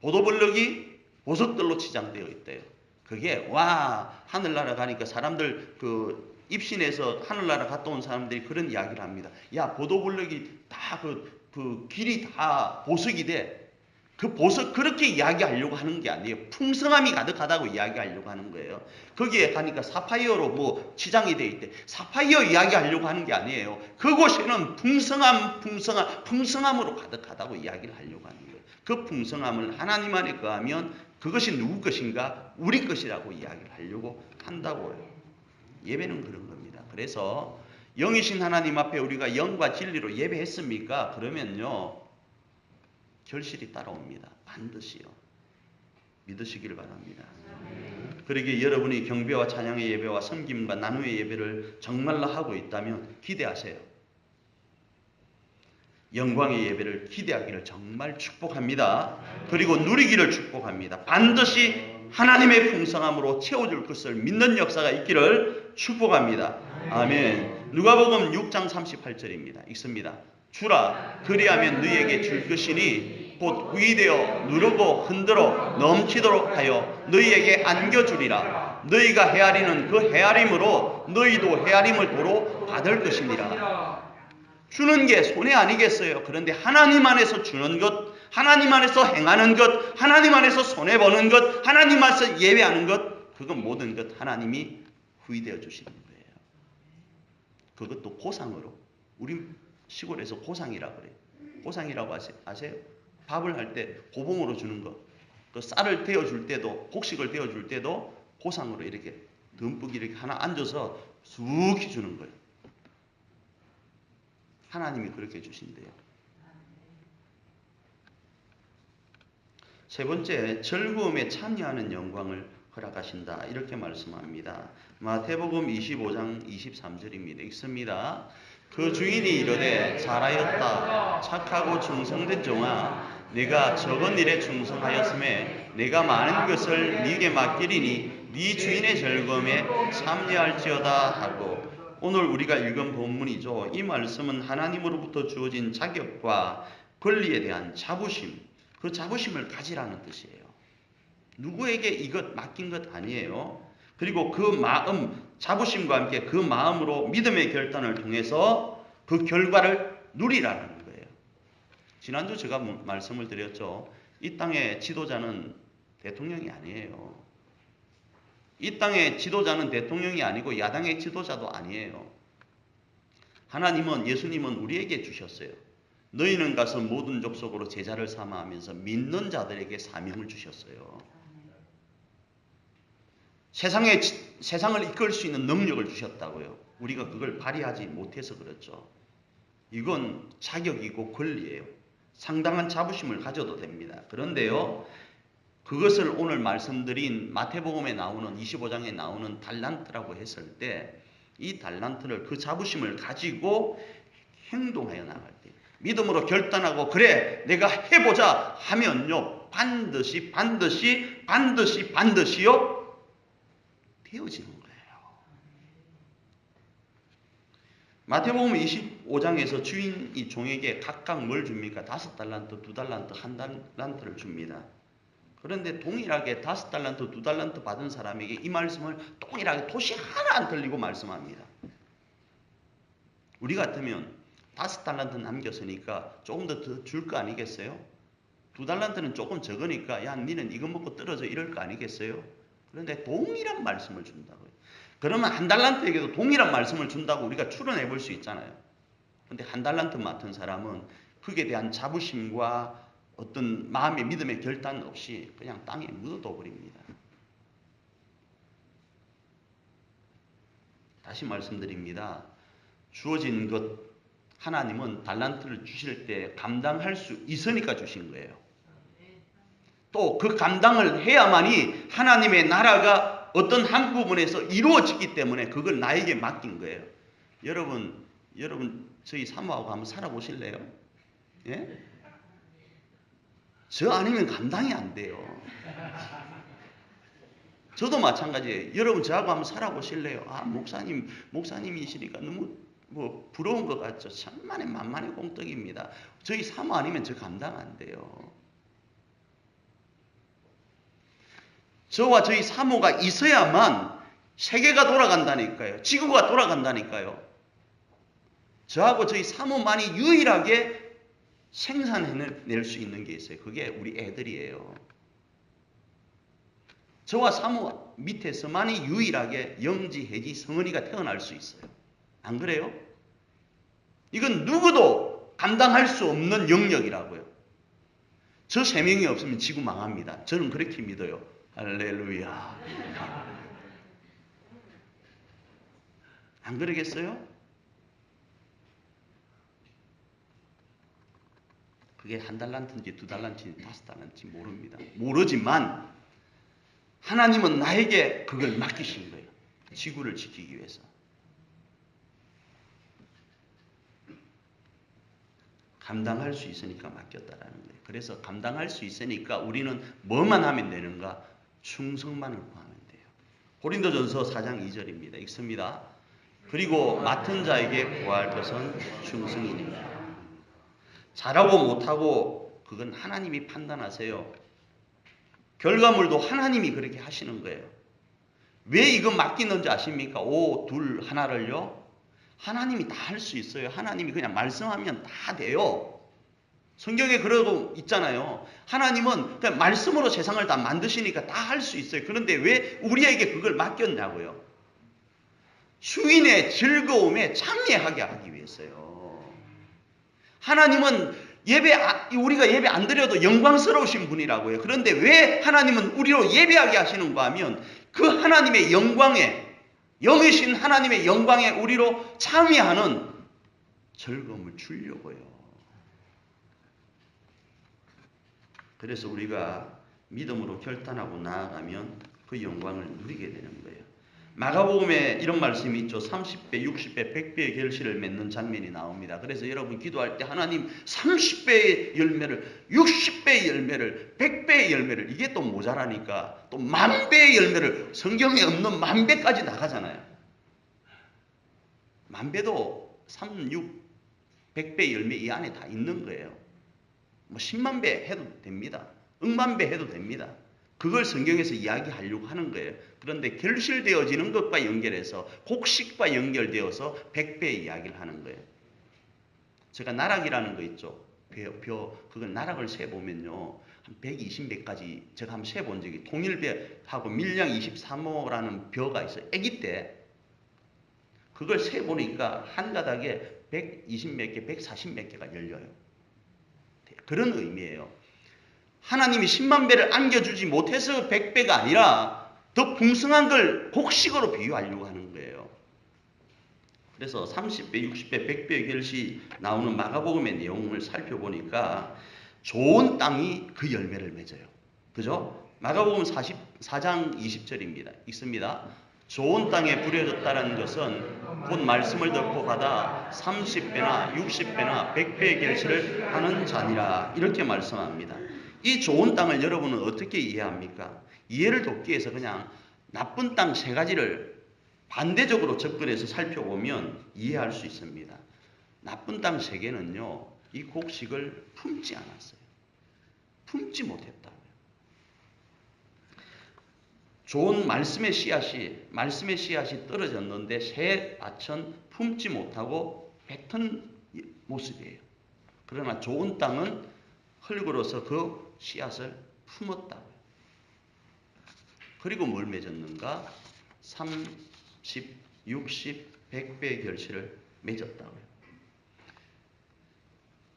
보도블럭이 보석들로 치장되어 있대요. 그게 와 하늘나라 가니까 사람들 그 입신해서 하늘나라 갔다 온 사람들이 그런 이야기를 합니다. 야 보도블럭이 다 그 길이 다 보석이 돼. 그 보석 그렇게 이야기하려고 하는 게 아니에요. 풍성함이 가득하다고 이야기하려고 하는 거예요. 거기에 가니까 사파이어로 뭐 치장이 돼 있대. 사파이어 이야기하려고 하는 게 아니에요. 그곳에는 풍성함으로 가득하다고 이야기를 하려고 하는 거예요. 그 풍성함을 하나님 안에 거하면 그것이 누구 것인가? 우리 것이라고 이야기를 하려고 한다고요. 예배는 그런 겁니다. 그래서 영이신 하나님 앞에 우리가 영과 진리로 예배했습니까? 그러면요. 결실이 따라옵니다. 반드시요. 믿으시기를 바랍니다. 그러기에 여러분이 경배와 찬양의 예배와 섬김과 나눔의 예배를 정말로 하고 있다면 기대하세요. 영광의 예배를 기대하기를 정말 축복합니다. 그리고 누리기를 축복합니다. 반드시 하나님의 풍성함으로 채워줄 것을 믿는 역사가 있기를 축복합니다. 아멘. 누가복음 6장 38절입니다. 읽습니다. 주라 그리하면 너희에게 줄 것이니 곧 구이되어 누르고 흔들어 넘치도록 하여 너희에게 안겨주리라. 너희가 헤아리는 그 헤아림으로 너희도 헤아림을 도로 받을 것이니라. 주는 게 손해 아니겠어요? 그런데 하나님 안에서 주는 것, 하나님 안에서 행하는 것, 하나님 안에서 손해보는 것, 하나님 안에서 예배하는 것, 그건 모든 것 하나님이 후이되어 주시는 거예요. 그것도 보상으로. 우리 시골에서 보상이라고 그래요. 보상이라고 아세요? 밥을 할 때 고봉으로 주는 거. 또 쌀을 데워줄 때도, 곡식을 데워줄 때도 보상으로 이렇게 듬뿍 이렇게 하나 앉아서 쑥히 주는 거예요. 하나님이 그렇게 주신대요. 세 번째, 즐거움에 참여하는 영광을 허락하신다. 이렇게 말씀합니다. 마태복음 25장 23절입니다. 읽습니다. 그 주인이 이르되 잘하였다. 착하고 충성된 종아. 네가 적은 일에 충성하였음에 내가 많은 것을 네게 맡기리니 네 주인의 즐거움에 참여할지어다 하고, 오늘 우리가 읽은 본문이죠. 이 말씀은 하나님으로부터 주어진 자격과 권리에 대한 자부심, 그 자부심을 가지라는 뜻이에요. 누구에게 이것 맡긴 것 아니에요. 그리고 그 마음, 자부심과 함께 그 마음으로 믿음의 결단을 통해서 그 결과를 누리라는 거예요. 지난주 제가 말씀을 드렸죠. 이 땅의 지도자는 대통령이 아니에요. 이 땅의 지도자는 대통령이 아니고 야당의 지도자도 아니에요. 하나님은, 예수님은 우리에게 주셨어요. 너희는 가서 모든 족속으로 제자를 삼아 하면서 믿는 자들에게 사명을 주셨어요. 세상을 이끌 수 있는 능력을 주셨다고요. 우리가 그걸 발휘하지 못해서 그렇죠. 이건 자격이고 권리예요. 상당한 자부심을 가져도 됩니다. 그런데요, 그것을 오늘 말씀드린 마태복음에 나오는 25장에 나오는 달란트라고 했을 때, 이 달란트를, 그 자부심을 가지고 행동하여 나갈 때, 믿음으로 결단하고 그래 내가 해보자 하면요, 반드시요 되어지는 거예요. 마태복음 25장에서 주인이 종에게 각각 뭘 줍니까? 5달란트, 2달란트, 1달란트를 줍니다. 그런데 동일하게 5달란트, 2달란트 받은 사람에게 이 말씀을 동일하게 토시 하나 안 틀리고 말씀합니다. 우리 같으면 5달란트 남겼으니까 조금 더 줄 거 아니겠어요? 2달란트는 조금 적으니까 야 니는 이거 먹고 떨어져 이럴 거 아니겠어요? 그런데 동일한 말씀을 준다고요. 그러면 1달란트에게도 동일한 말씀을 준다고 우리가 추론해 볼 수 있잖아요. 그런데 1달란트 맡은 사람은 그에 대한 자부심과 어떤 마음의 믿음의 결단 없이 그냥 땅에 묻어둬 버립니다. 다시 말씀드립니다. 주어진 것 하나님은 달란트를 주실 때 감당할 수 있으니까 주신 거예요. 또 그 감당을 해야만이 하나님의 나라가 어떤 한 부분에서 이루어지기 때문에 그걸 나에게 맡긴 거예요. 여러분 저희 사모하고 한번 살아보실래요? 예? 저 아니면 감당이 안 돼요. 저도 마찬가지예요. 여러분 저하고 한번 살아보실래요? 아, 목사님이시니까 너무 뭐 부러운 것 같죠. 천만의 공덕입니다. 저희 사모 아니면 저 감당 안 돼요. 저와 저희 사모가 있어야만 세계가 돌아간다니까요. 지구가 돌아간다니까요. 저하고 저희 사모만이 유일하게 생산해낼 수 있는 게 있어요. 그게 우리 애들이에요. 저와 사모 밑에서만이 유일하게 영지, 해지, 성은이가 태어날 수 있어요. 안 그래요? 이건 누구도 감당할 수 없는 영역이라고요. 저 세 명이 없으면 지구 망합니다. 저는 그렇게 믿어요. 할렐루야. 안 그러겠어요? 그게 한 달란트인지 두 달란트인지 다섯 달란트인지 모릅니다. 모르지만 하나님은 나에게 그걸 맡기신 거예요. 지구를 지키기 위해서. 감당할 수 있으니까 맡겼다라는 거예요. 그래서 감당할 수 있으니까 우리는 뭐만 하면 되는가? 충성만을 구하면 돼요. 고린도전서 4장 2절입니다. 읽습니다. 그리고 맡은 자에게 구할 것은 충성이니라. 잘하고 못하고 그건 하나님이 판단하세요. 결과물도 하나님이 그렇게 하시는 거예요. 왜 이거 맡기는지 아십니까? 5, 2, 1를요. 하나님이 다 할 수 있어요. 하나님이 그냥 말씀하면 다 돼요. 성경에 그러고 있잖아요. 하나님은 그냥 말씀으로 세상을 다 만드시니까 다 할 수 있어요. 그런데 왜 우리에게 그걸 맡겼냐고요. 주인의 즐거움에 참여하게 하기 위해서요. 하나님은 우리가 예배 안 드려도 영광스러우신 분이라고요. 그런데 왜 하나님은 우리로 예배하게 하시는가 하면 그 하나님의 영광에, 영이신 하나님의 영광에 우리로 참여하는 즐거움을 주려고요. 그래서 우리가 믿음으로 결단하고 나아가면 그 영광을 누리게 되는 거예요. 마가복음에 이런 말씀이 있죠. 30배, 60배, 100배의 결실을 맺는 장면이 나옵니다. 그래서 여러분 기도할 때 하나님 30배의 열매를, 60배의 열매를, 100배의 열매를, 이게 또 모자라니까 또 10,000배의 열매를, 성경에 없는 10,000배까지 나가잖아요. 10,000배도 3, 6, 100배의 열매 이 안에 다 있는 거예요. 뭐 10만 배 해도 됩니다. 10,000배 해도 됩니다. 그걸 성경에서 이야기하려고 하는 거예요. 그런데 결실되어지는 것과 연결해서 곡식과 연결되어서 100배의 이야기를 하는 거예요. 제가 나락이라는 거 있죠. 그걸 나락을 세보면요. 한 120배까지 제가 한번 세본 적이, 통일배하고 밀양 23호라는 벼가 있어요. 아기 때. 그걸 세보니까 한 가닥에 120몇 개, 140몇 개가 열려요. 그런 의미예요. 하나님이 10만 배를 안겨주지 못해서 100배가 아니라 더 풍성한 걸 곡식으로 비유하려고 하는 거예요. 그래서 30배, 60배, 100배의 결실이 나오는 마가복음의 내용을 살펴보니까 좋은 땅이 그 열매를 맺어요. 그죠? 마가복음 44장 20절입니다. 읽습니다. 좋은 땅에 부려졌다는 것은 곧 말씀을 듣고 받아 30배나 60배나 100배의 결실을 하는 자니라. 이렇게 말씀합니다. 이 좋은 땅을 여러분은 어떻게 이해합니까? 이해를 돕기 위해서 그냥 나쁜 땅 세 가지를 반대적으로 접근해서 살펴보면 이해할 수 있습니다. 나쁜 땅 세 개는요, 이 곡식을 품지 않았어요. 품지 못했다고요. 좋은 말씀의 씨앗이 떨어졌는데 새 밭은 품지 못하고 뱉은 모습이에요. 그러나 좋은 땅은 흙으로서 그 씨앗을 품었다고요. 그리고 뭘 맺었는가? 30, 60, 100배의 결실을 맺었다고요.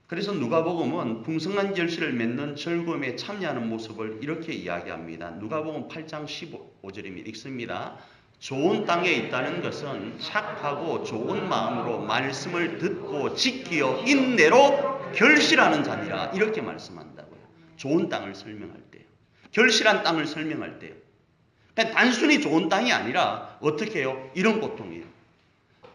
그래서 누가복음은 풍성한 결실을 맺는 즐거움에 참여하는 모습을 이렇게 이야기합니다. 누가복음 8장 15절입니다. 읽습니다. 좋은 땅에 있다는 것은 착하고 좋은 마음으로 말씀을 듣고 지키어 인내로 결실하는 자니라 이렇게 말씀한다고요. 좋은 땅을 설명할 때요. 결실한 땅을 설명할 때요. 그냥 단순히 좋은 땅이 아니라 어떻게 해요? 이런 고통이에요.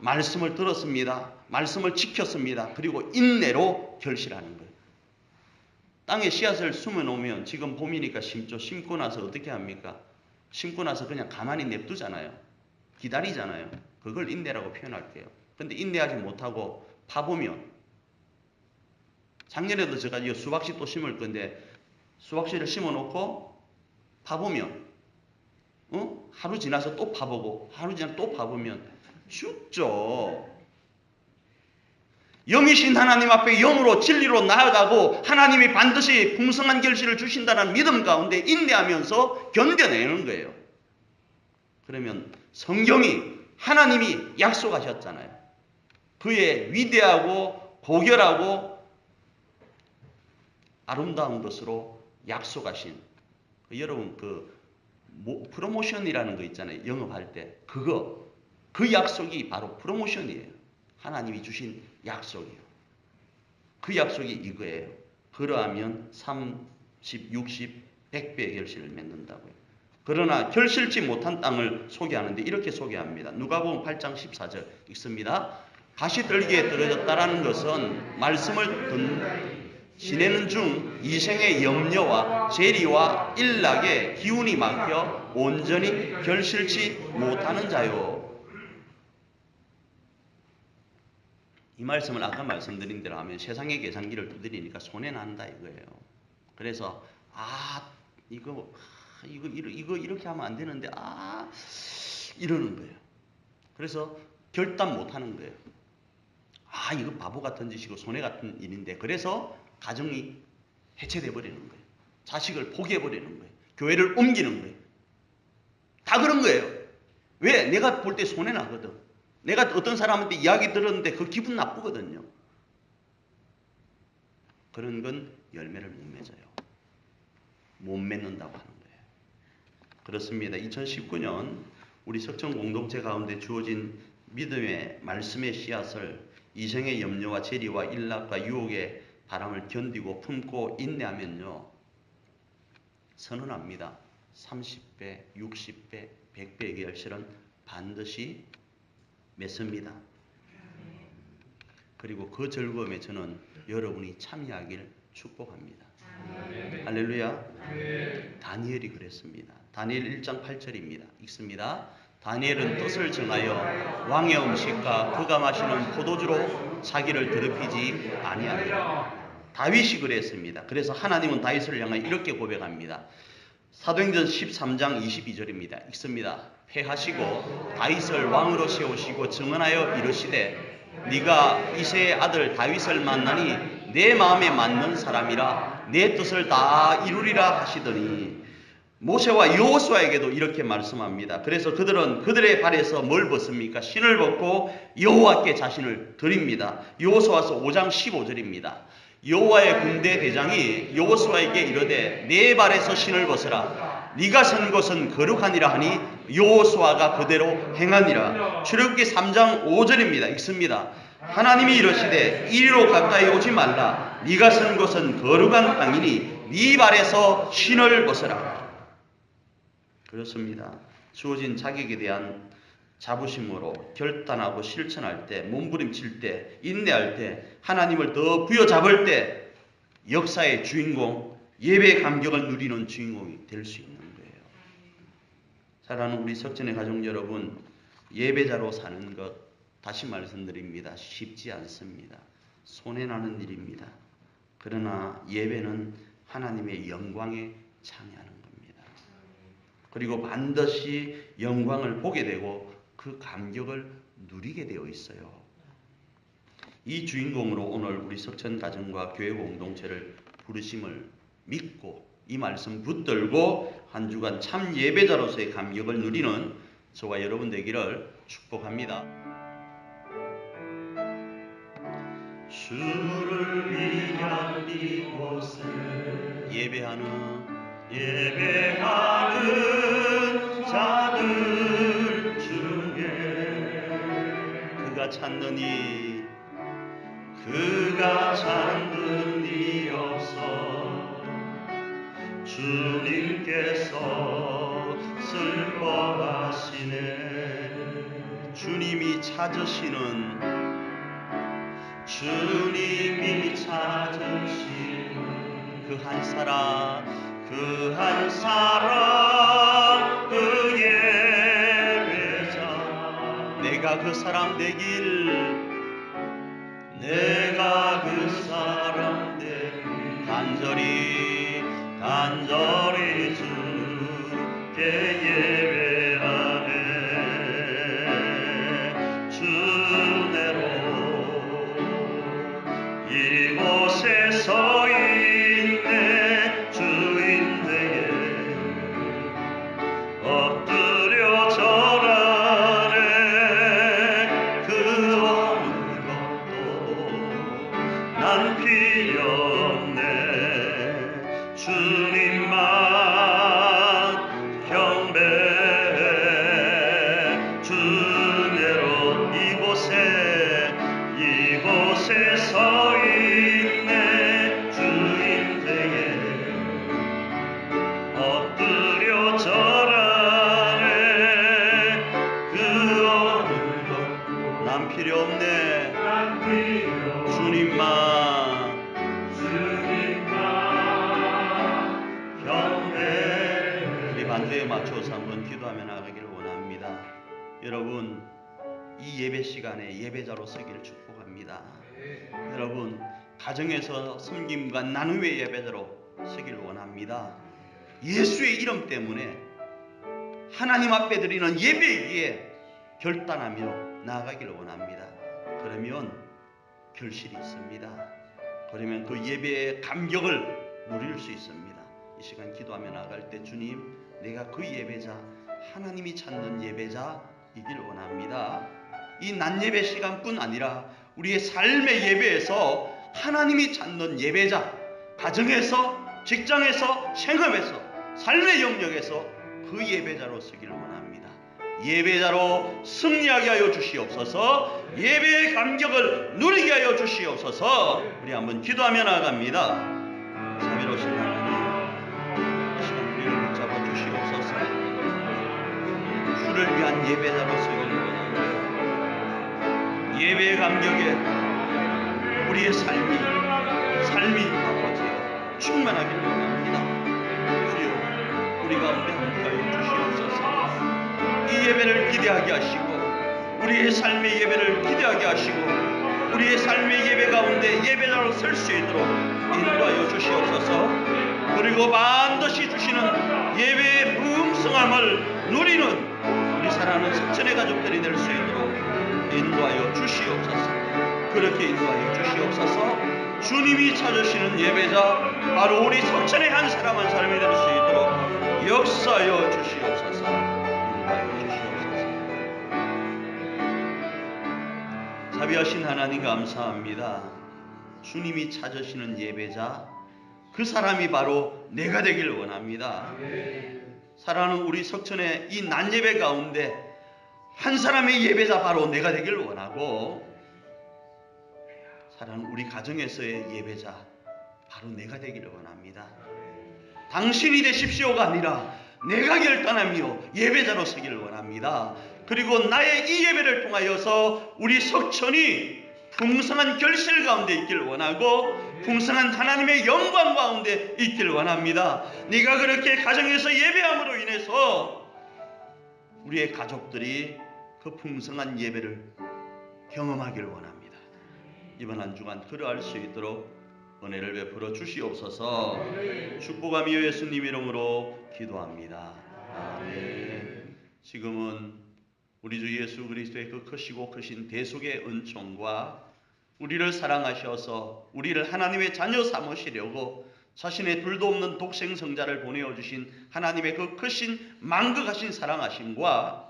말씀을 들었습니다. 말씀을 지켰습니다. 그리고 인내로 결실하는 거예요. 땅에 씨앗을 숨어놓으면 지금 봄이니까 심죠. 심고 나서 어떻게 합니까? 심고 나서 그냥 가만히 냅두잖아요. 기다리잖아요. 그걸 인내라고 표현할게요. 근데 인내하지 못하고 파보면, 작년에도 제가 이 수박씨 또 심을 건데 수박씨를 심어놓고 파보면 하루 지나서 또 파보고 하루 지나서 또 파보면 죽죠. 영이신 하나님 앞에 영으로 진리로 나아가고 하나님이 반드시 풍성한 결실을 주신다는 믿음 가운데 인내하면서 견뎌내는 거예요. 그러면 성경이 하나님이 약속하셨잖아요. 그의 위대하고 고결하고 아름다운 것으로 약속하신 여러분 프로모션이라는 거 있잖아요. 영업할 때 그 약속이 바로 프로모션이에요. 하나님이 주신 약속이에요. 그 약속이 이거예요. 그러하면 30, 60, 100배의 결실을 맺는다고요. 그러나 결실치 못한 땅을 소개하는데 이렇게 소개합니다. 누가복음 8장 14절 읽습니다. 가시떨기에 떨어졌다라는 것은 말씀을 지내는 중 이생의 염려와 재리와 일락에 기운이 막혀 온전히 결실치 못하는 자요. 이 말씀을 아까 말씀드린 대로 하면 세상의 계산기를 두드리니까 손해난다 이거예요. 그래서 이거 이렇게 하면 안 되는데 이러는 거예요. 그래서 결단 못하는 거예요. 이거 바보 같은 짓이고 손해 같은 일인데 그래서 가정이 해체돼 버리는 거예요. 자식을 포기해 버리는 거예요. 교회를 옮기는 거예요. 다 그런 거예요. 왜? 내가 볼 때 손해 나거든. 내가 어떤 사람한테 이야기 들었는데 그 기분 나쁘거든요. 그런 건 열매를 못 맺어요. 못 맺는다고 하는 거예요. 그렇습니다. 2019년 우리 석천 공동체 가운데 주어진 믿음의 말씀의 씨앗을 이생의 염려와 재리와 일락과 유혹의 바람을 견디고 품고 인내하면요. 선언합니다. 30배, 60배, 100배의 결실은 반드시 맺습니다. 그리고 그 즐거움에 저는 여러분이 참여하기를 축복합니다. 할렐루야. 다니엘이 그랬습니다. 다니엘 1장 8절입니다. 읽습니다. 다니엘은 뜻을 정하여 왕의 음식과 그가 마시는 포도주로 자기를 더럽히지 아니하니라. 다윗이 그랬습니다. 그래서 하나님은 다윗을 향하여 이렇게 고백합니다. 사도행전 13장 22절입니다. 읽습니다. 패하시고 다윗을 왕으로 세우시고 증언하여 이르시되 네가 이새의 아들 다윗을 만나니 내 마음에 맞는 사람이라 내 뜻을 다 이루리라 하시더니 모세와 여호수아에게도 이렇게 말씀합니다. 그래서 그들은 그들의 발에서 뭘 벗습니까? 신을 벗고 여호와께 자신을 드립니다. 여호수아서 5장 15절입니다. 여호와의 군대 대장이 여호수아에게 이르되 네 발에서 신을 벗으라. 네가 선 곳은 거룩하니라 하니 여호수아가 그대로 행하니라. 출애굽기 3장 5절입니다. 읽습니다. 하나님이 이르시되 이리로 가까이 오지 말라. 네가 선 곳은 거룩한 땅이니 네 발에서 신을 벗으라. 그렇습니다. 주어진 자격에 대한 자부심으로 결단하고 실천할 때, 몸부림칠 때, 인내할 때, 하나님을 더 부여잡을 때 역사의 주인공, 예배의 감격을 누리는 주인공이 될 수 있는 거예요. 사랑하는 우리 석전의 가족 여러분, 예배자로 사는 것 다시 말씀드립니다. 쉽지 않습니다. 손해나는 일입니다. 그러나 예배는 하나님의 영광에 참여하는 겁니다. 그리고 반드시 영광을 보게 되고 그 감격을 누리게 되어 있어요. 이 주인공으로 오늘 우리 석천 가정과 교회 공동체를 부르심을 믿고 이 말씀 붙들고 한 주간 참 예배자로서의 감격을 누리는 저와 여러분 되기를 축복합니다. 주를 위한 이곳을 예배하는 자들 그가 찾느니 그가 찾는 이 없어 주님께서 슬퍼하시네. 주님이 찾으시는 그 한 사람 그 예배자 내가 그 사람 되길 간절히 주께 예배하네. 주내로 이곳에 서 있네. 주인에게 엎드려 절하네. 그 어느 것도 난 필요 없네. 주님만 경배해. 주내로 이곳에 서 있네. 주인에게 엎드려 절하네. 그 어느 것도 난 필요 없네. 주님만 우리 반주에 맞춰서 한번 기도하며 나가기를 원합니다. 여러분, 이 예배 시간에 예배자로 서기를 축복합니다. 여러분, 가정에서 섬김과 나눔의 예배자로 서기를 원합니다. 예수의 이름 때문에 하나님 앞에 드리는 예배 위에 결단하며 나아가기를 원합니다. 그러면 결실이 있습니다. 그러면 그 예배의 감격을 누릴 수 있습니다. 이 시간 기도하며 나아갈 때 주님, 내가 그 예배자, 하나님이 찾는 예배자이길 원합니다. 이 낮 예배 시간뿐 아니라 우리의 삶의 예배에서 하나님이 찾는 예배자, 가정에서, 직장에서, 생업에서, 삶의 영역에서 그 예배자로 서기를 원합니다. 예배자로 승리하게 하여 주시옵소서. 예배의 감격을 누리게 하여 주시옵소서. 우리 한번 기도하며 나아갑니다. 자비로우신 하나님, 이 시간 우리를 붙잡아 주시옵소서. 주를 위한 예배자로 서기를 원합니다. 예배의 감격에 우리의 삶이 아버지 충만하기를 원합니다. 주여, 우리 가운데 함께하여 주시옵소서. 이 예배를 기대하게 하시고, 우리의 삶의 예배를 기대하게 하시고, 우리의 삶의 예배 가운데 예배자로 설 수 있도록 인도하여 주시옵소서. 그리고 반드시 주시는 예배의 풍성함을 누리는 우리 사랑하는 석천의 가족들이 될 수 있도록 인도하여 주시옵소서. 그렇게 인도하여 주시옵소서. 주님이 찾으시는 예배자, 바로 우리 석천의 한 사람 한 사람이 될 수 있도록 역사하여 주시옵소서. 인도하여 주시옵소서. 자비하신 하나님 감사합니다. 주님이 찾으시는 예배자, 그 사람이 바로 내가 되길 원합니다. 사랑하는 우리 석천의 이 낮 예배 가운데 한 사람의 예배자, 바로 내가 되길 원하고, 사랑하는 우리 가정에서의 예배자, 바로 내가 되기를 원합니다. 당신이 되십시오가 아니라 내가 결단하며 예배자로 서기를 원합니다. 그리고 나의 이 예배를 통하여서 우리 석천이 풍성한 결실 가운데 있기를 원하고, 풍성한 하나님의 영광 가운데 있기를 원합니다. 네가 그렇게 가정에서 예배함으로 인해서 우리의 가족들이 그 풍성한 예배를 경험하기를 원합니다. 이번 한 주간 그러할 수 있도록 은혜를 베풀어 주시옵소서. 축복하며 예수님 이름으로 기도합니다. 아멘. 지금은 우리 주 예수 그리스도의 그 크시고 크신 대속의 은총과 우리를 사랑하셔서 우리를 하나님의 자녀 삼으시려고 자신의 둘도 없는 독생성자를 보내어 주신 하나님의 그 크신 만극하신 사랑하심과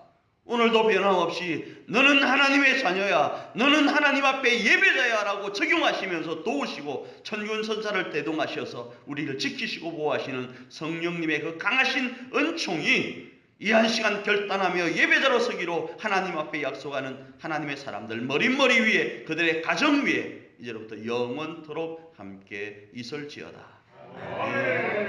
오늘도 변함없이 너는 하나님의 자녀야, 너는 하나님 앞에 예배자야 라고 적용하시면서 도우시고 천군천사를 대동하셔서 우리를 지키시고 보호하시는 성령님의 그 강하신 은총이 이 한 시간 결단하며 예배자로 서기로 하나님 앞에 약속하는 하나님의 사람들 머릿머리 위에 그들의 가정 위에 이제부터 영원토록 함께 있을지어다. 아멘.